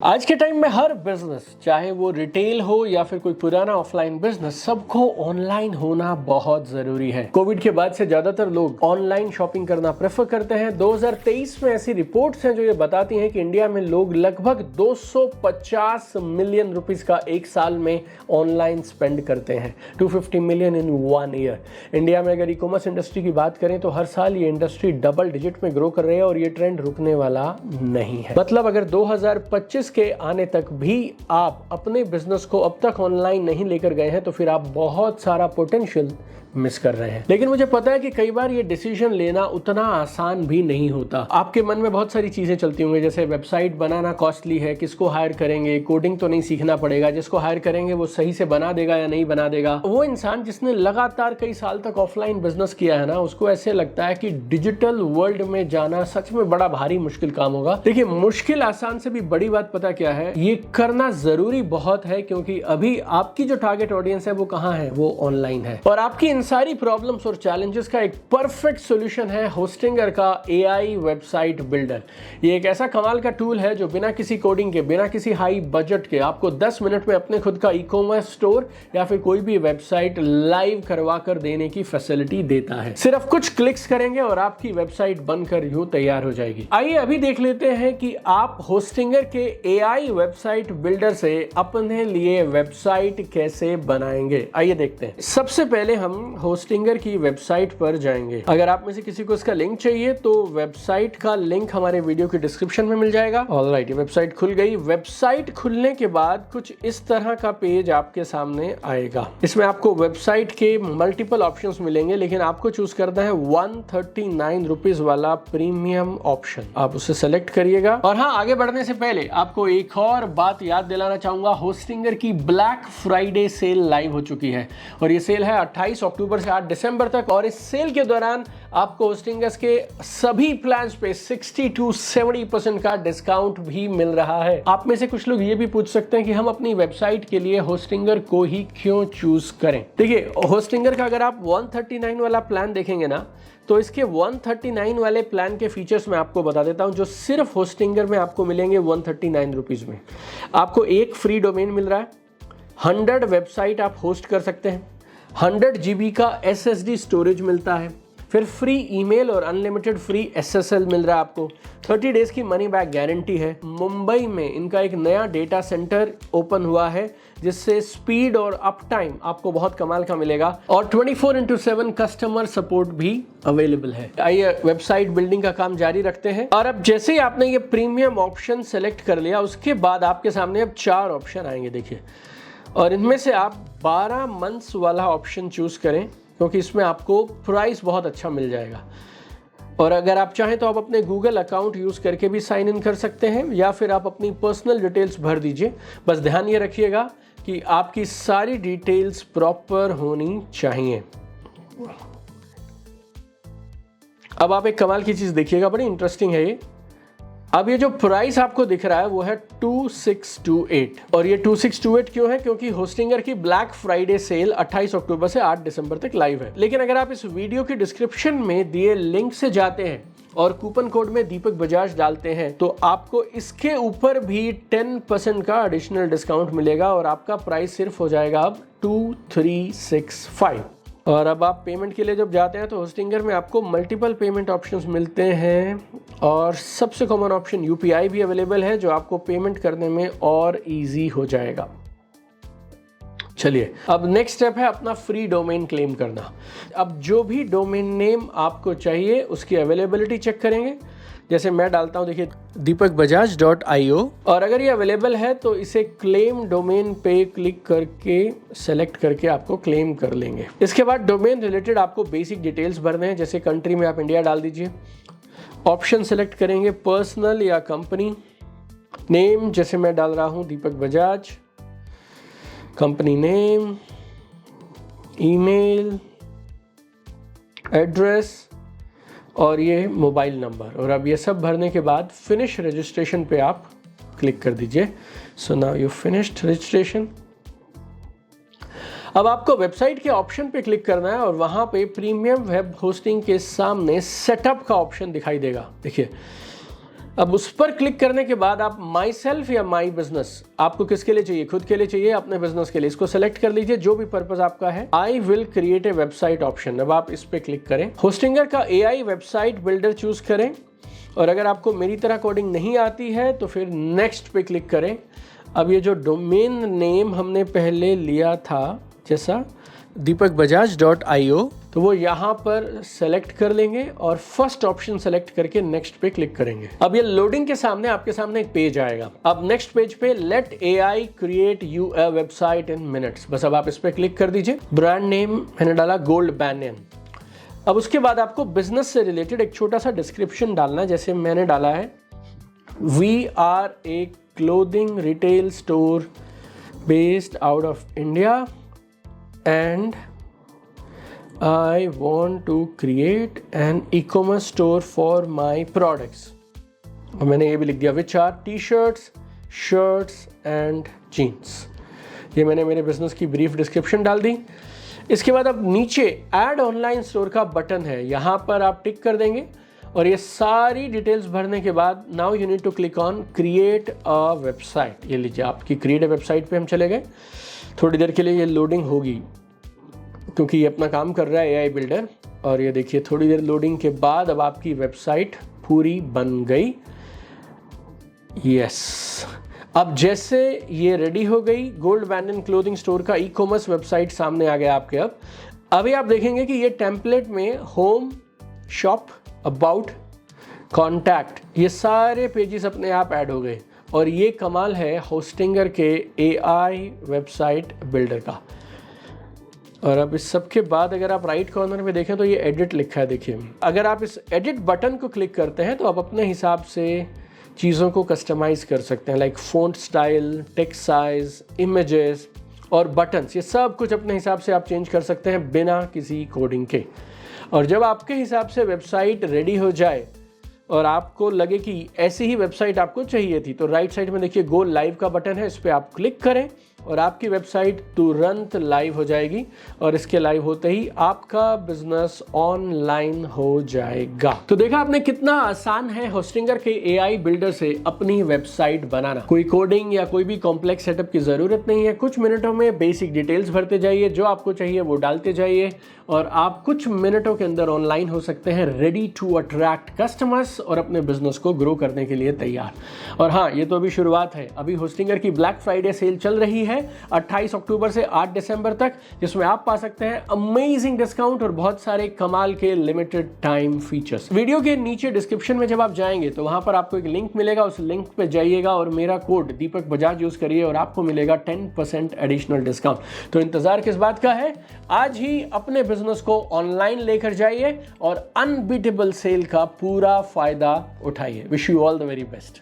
आज के टाइम में हर बिजनेस, चाहे वो रिटेल हो या फिर कोई पुराना ऑफलाइन बिजनेस, सबको ऑनलाइन होना बहुत जरूरी है। कोविड के बाद से ज्यादातर लोग ऑनलाइन शॉपिंग करना प्रेफर करते हैं। 2023 में ऐसी रिपोर्ट्स हैं जो ये बताती हैं कि इंडिया में लोग लगभग 250 मिलियन रुपीस का एक साल में ऑनलाइन स्पेंड करते हैं। 250 मिलियन इन 1 ईयर। इंडिया में अगर ई कॉमर्स इंडस्ट्री की बात करें तो हर साल ये इंडस्ट्री डबल डिजिट में ग्रो कर रही है और ये ट्रेंड रुकने वाला नहीं है। मतलब अगर 2025 के आने तक भी आप अपने बिजनेस को अब तक ऑनलाइन नहीं लेकर गए हैं तो फिर आप बहुत सारा पोटेंशियल मिस कर रहे हैं। लेकिन मुझे पता है कि कई बार ये डिसीजन लेना उतना आसान भी नहीं होता। आपके मन में बहुत सारी चीजें चलती होंगी, जैसे वेबसाइट बनाना कॉस्टली है, किसको हायर करेंगे, कोडिंग तो नहीं सीखना पड़ेगा, जिसको हायर करेंगे वो सही से बना देगा या नहीं बना देगा। वो इंसान जिसने लगातार कई साल तक ऑफलाइन बिजनेस किया है ना, उसको ऐसे लगता है कि डिजिटल वर्ल्ड में जाना सच में बड़ा भारी मुश्किल काम होगा। देखिए, मुश्किल आसान से भी बड़ी बात पता क्या है, ये करना जरूरी बहुत है, क्योंकि अभी आपकी जो टारगेट ऑडियंस है वो कहाँ है, वो ऑनलाइन है। और आपकी इन सारी प्रॉब्लम्स और चैलेंजेस का एक परफेक्ट सॉल्यूशन है होस्टिंगर का एआई वेबसाइट बिल्डर। ये एक ऐसा कमाल का टूल है जो बिना किसी कोडिंग के, बिना किसी हाई बजट के आपको 10 मिनट में अपने खुद का ई कॉमर्स स्टोर या फिर कोई भी वेबसाइट लाइव करवा कर देने की फैसिलिटी देता है। सिर्फ कुछ क्लिक्स करेंगे और आपकी वेबसाइट बनकर यूं तैयार हो जाएगी। आइए अभी देख लेते हैं कि आप होस्टिंगर के एआई वेबसाइट बिल्डर से अपने लिए वेबसाइट कैसे बनाएंगे। आइए देखते हैं। सबसे पहले हम होस्टिंगर की वेबसाइट पर जाएंगे। अगर आप में से किसी को इसका लिंक चाहिए तो वेबसाइट का लिंक हमारे वीडियो के डिस्क्रिप्शन में मिल जाएगा। ऑलराइट, ये वेबसाइट खुल गई। वेबसाइट खुलने के बाद कुछ इस तरह का पेज आपके सामने आएगा। इसमें आपको वेबसाइट के मल्टीपल ऑप्शंस मिलेंगे, लेकिन आपको चूज करना है 139 रुपीज वाला प्रीमियम ऑप्शन। आप उसे सेलेक्ट करिएगा। और हाँ, आगे बढ़ने से पहले आपको एक और बात याद दिलाना चाहूंगा। होस्टिंगर की ब्लैक फ्राइडे सेल लाइव हो चुकी है और ये सेल है 28 अक्टूबर से 8 दिसंबर तक। और इस सेल के दौरान आपको होस्टिंगर्स के सभी प्लान्स पे 60 to 70% का डिस्काउंट भी मिल रहा है। आप में से कुछ लोग ये भी पूछ सकते हैं कि हम अपनी वेबसाइट के लिए होस्टिंगर को ही क्यों चूज करें। देखिए, होस्टिंगर का अगर आप 139 वाला प्लान देखेंगे ना, तो इसके 139 वाले प्लान के फीचर्स मैं आपको बता देता हूं, जो सिर्फ होस्टिंगर में आपको मिलेंगे 139 रुपीज में। आपको एक फ्री डोमेन मिल रहा है, 100 वेबसाइट आप होस्ट कर सकते हैं, 100 GB का SSD स्टोरेज मिलता है, फिर फ्री ईमेल और अनलिमिटेड फ्री SSL मिल रहा है आपको। 30 डेज की मनी बैक गारंटी है। मुंबई में इनका एक नया डेटा सेंटर ओपन हुआ है, जिससे स्पीड और अप टाइम आपको बहुत कमाल का मिलेगा और 24/7 कस्टमर सपोर्ट भी अवेलेबल है। आइए वेबसाइट बिल्डिंग का काम जारी रखते हैं। और अब जैसे ही आपने ये प्रीमियम ऑप्शन सेलेक्ट कर लिया, उसके बाद आपके सामने अब 4 ऑप्शन आएंगे। देखिए, और इनमें से आप 12 मंथ्स वाला ऑप्शन चूज करें, क्योंकि इसमें आपको प्राइस बहुत अच्छा मिल जाएगा। और अगर आप चाहें तो आप अपने गूगल अकाउंट यूज़ करके भी साइन इन कर सकते हैं, या फिर आप अपनी पर्सनल डिटेल्स भर दीजिए। बस ध्यान ये रखिएगा कि आपकी सारी डिटेल्स प्रॉपर होनी चाहिए। अब आप एक कमाल की चीज़ देखिएगा, बड़ी इंटरेस्टिंग है ये। अब ये जो प्राइस आपको दिख रहा है वो है 2628। और ये 2628 क्यों है? क्योंकि होस्टिंगर की ब्लैक फ्राइडे सेल 28 अक्टूबर से 8 दिसंबर तक लाइव है। लेकिन अगर आप इस वीडियो की डिस्क्रिप्शन में दिए लिंक से जाते हैं और कूपन कोड में दीपक बजाज डालते हैं, तो आपको इसके ऊपर भी 10% का एडिशनल डिस्काउंट मिलेगा और आपका प्राइस सिर्फ हो जाएगा अब 2365। और अब आप पेमेंट के लिए जब जाते हैं तो होस्टिंगर में आपको मल्टीपल पेमेंट ऑप्शंस मिलते हैं और सबसे कॉमन ऑप्शन UPI भी अवेलेबल है, जो आपको पेमेंट करने में और इजी हो जाएगा। चलिए, अब नेक्स्ट स्टेप है अपना फ्री डोमेन क्लेम करना। अब जो भी डोमेन नेम आपको चाहिए उसकी अवेलेबिलिटी चेक करेंगे। जैसे मैं डालता हूं, देखिए, deepakbajaj.io, और अगर ये अवेलेबल है तो इसे क्लेम डोमेन पे क्लिक करके सेलेक्ट करके आपको क्लेम कर लेंगे। इसके बाद डोमेन रिलेटेड आपको बेसिक डिटेल्स भरने हैं। जैसे कंट्री में आप इंडिया डाल दीजिए। ऑप्शन सेलेक्ट करेंगे पर्सनल या कंपनी। नेम जैसे मैं डाल रहा हूं Deepak Bajaj. Company name, email, address और ये मोबाइल नंबर। और अब ये सब भरने के बाद फिनिश रजिस्ट्रेशन पे आप क्लिक कर दीजिए। So now you finished registration. अब आपको वेबसाइट के ऑप्शन पे क्लिक करना है और वहां पे प्रीमियम वेब होस्टिंग के सामने सेटअप का ऑप्शन दिखाई देगा। देखिए, अब उस पर क्लिक करने के बाद आप माई सेल्फ या माई बिजनेस, आपको किसके लिए चाहिए, खुद के लिए चाहिए, अपने बिजनेस के लिए, इसको सेलेक्ट कर लीजिए जो भी पर्पस आपका है। I will create a website option, अब आप इस पे क्लिक करें। होस्टिंगर का AI वेबसाइट बिल्डर चूज करें, और अगर आपको मेरी तरह कोडिंग नहीं आती है तो फिर नेक्स्ट पे क्लिक करें। अब ये जो डोमेन नेम हमने पहले लिया था जैसा deepakbajaj.io, तो वो यहाँ पर सेलेक्ट कर लेंगे और फर्स्ट ऑप्शन सेलेक्ट करके नेक्स्ट पे क्लिक करेंगे। अब ये लोडिंग के सामने आपके सामने एक पेज आएगा। अब नेक्स्ट पेज पे let AI create you a website in minutes, बस अब आप इस पे क्लिक कर दीजिए। ब्रांड नेम मैंने डाला गोल्ड बैनियन। अब उसके बाद आपको बिजनेस से रिलेटेड एक छोटा सा डिस्क्रिप्शन डालना है, जैसे मैंने डाला है we are a clothing retail store based out of India and I want to create an e-commerce store for my products। और मैंने ये भी लिख दिया which are t-shirts, shirts and jeans। ये मैंने मेरे बिजनेस की ब्रीफ डिस्क्रिप्शन डाल दी। इसके बाद अब नीचे ऐड ऑनलाइन स्टोर का बटन है, यहाँ पर आप टिक कर देंगे और ये सारी डिटेल्स भरने के बाद now you need to click on create a website. ये लीजिए आपकी क्रिएट अ वेबसाइट पे हम चले गए। थोड़ी देर के लिए ये लोडिंग होगी क्योंकि ये अपना काम कर रहा है AI बिल्डर, और ये देखिए थोड़ी देर लोडिंग के बाद अब आपकी वेबसाइट पूरी बन गई। यस, अब जैसे ये रेडी हो गई, गोल्ड बैनियन क्लोथिंग स्टोर का ई-कॉमर्स वेबसाइट सामने आ गया आपके। अब अभी आप देखेंगे कि ये टेम्पलेट में होम, शॉप, अबाउट, कॉन्टैक्ट, ये सारे पेजेस अपने आप ऐड हो गए। और ये कमाल है होस्टिंगर के AI वेबसाइट बिल्डर का। और अब इस सब के बाद अगर आप राइट कॉर्नर में देखें तो ये एडिट लिखा है, देखिए। अगर आप इस एडिट बटन को क्लिक करते हैं तो आप अपने हिसाब से चीज़ों को कस्टमाइज़ कर सकते हैं, like font style, text size, images और बटन्स, ये सब कुछ अपने हिसाब से आप चेंज कर सकते हैं बिना किसी कोडिंग के। और जब आपके हिसाब से वेबसाइट रेडी हो जाए और आपको लगे कि ऐसी ही वेबसाइट आपको चाहिए थी, तो राइट साइड में देखिए गो लाइव का बटन है, इस पर आप क्लिक करें और आपकी वेबसाइट तुरंत लाइव हो जाएगी। और इसके लाइव होते ही आपका बिजनेस ऑनलाइन हो जाएगा। तो देखा आपने कितना आसान है होस्टिंगर के AI बिल्डर से अपनी वेबसाइट बनाना। कोई कोडिंग या कोई भी कॉम्प्लेक्स सेटअप की जरूरत नहीं है। कुछ मिनटों में बेसिक डिटेल्स भरते जाइए, जो आपको चाहिए वो डालते जाइए और आप कुछ मिनटों के अंदर ऑनलाइन हो सकते हैं, रेडी टू अट्रैक्ट कस्टमर्स और अपने बिजनेस को ग्रो करने के लिए तैयार। और हाँ, ये तो अभी शुरुआत है। अभी होस्टिंगर की ब्लैक फ्राइडे सेल चल रही है 28 अक्टूबर से 8 दिसंबर तक, जिसमें आप पा सकते हैं अमेजिंग डिस्काउंट और बहुत सारे कमाल के लिमिटेड टाइम फीचर्स। वीडियो के नीचे डिस्क्रिप्शन में जब आप जाएंगे तो वहां पर आपको एक लिंक मिलेगा, उस लिंक पे जाइएगा और मेरा कोड दीपक बजाज यूज करिए और आपको मिलेगा 10% एडिशनल डिस्काउंट। तो इंतजार किस बात का है, आज ही अपने बिजनेस को ऑनलाइन लेकर जाइए और अनबीटेबल सेल का पूरा फायदा उठाइए। Wish you all the very best.